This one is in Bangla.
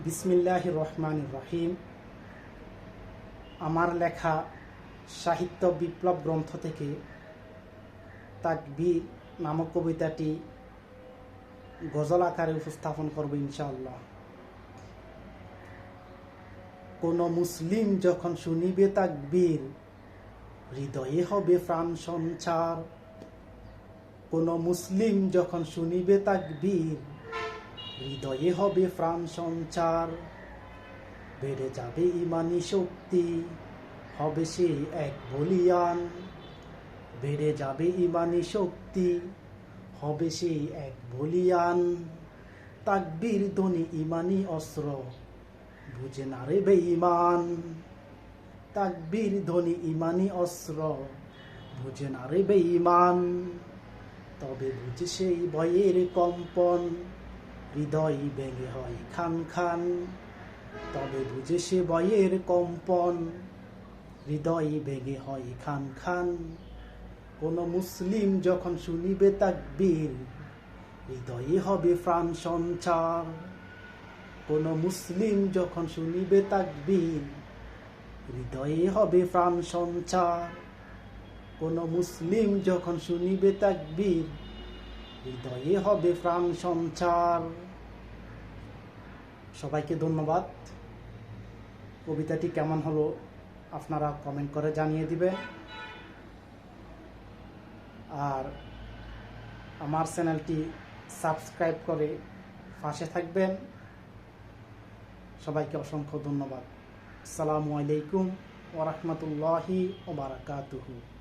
বিসমিল্লাহির রহমানির রহিম। আমার লেখা সাহিত্য বিপ্লব গ্রন্থ থেকে তাকবীর নামক কবিতাটি গজল আকারে উপস্থাপন করব ইনশাআল্লাহ। কোন মুসলিম যখন শুনিবে তাকবীর, হৃদয়ে হবে প্রাণ সঞ্চার। কোন মুসলিম যখন শুনিবে তাকবীর, হৃদয়ে হবে প্রাণ সঞ্চার। বেড়ে যাবে ইমানি শক্তি, হবে সে এক বলিয়ান। বেড়ে যাবে ইমানি শক্তি, হবে সে এক বলিয়ান। তাকবীর ধ্বনি ইমানি অস্ত্র, বুঝে না রে বেঈমান। তাকবীর ধ্বনি ইমানি অস্ত্র, বুঝে না রে বেঈমান। তবে বুঝে সেই ভয়ের কম্পন, হৃদয় ভেঙে হয় খান খান। তবে বুঝে সে ভয়ের কম্পন, হৃদয় ভেঙে হয় খান খান। কোন মুসলিম যখন শুনিবে তাকবীর, হৃদয়ে হবে প্রাণ সঞ্চার। কোন মুসলিম যখন শুনিবে তাকবীর, হৃদয়ে হবে প্রাণ সঞ্চার। কোন মুসলিম যখন শুনিবে তাকবীর, হৃদয়ে হবে প্রাণ সঞ্চার। সবাইকে ধন্যবাদ। কবিতাটি কেমন হলো আপনারা কমেন্ট করে জানিয়ে দিবেন। আর আমার চ্যানেলটি সাবস্ক্রাইব করে পাশে থাকবেন। সবাইকে অসংখ্য ধন্যবাদ। আসসালামু আলাইকুম ওয়া রাহমাতুল্লাহি ওয়া বারাকাতুহু।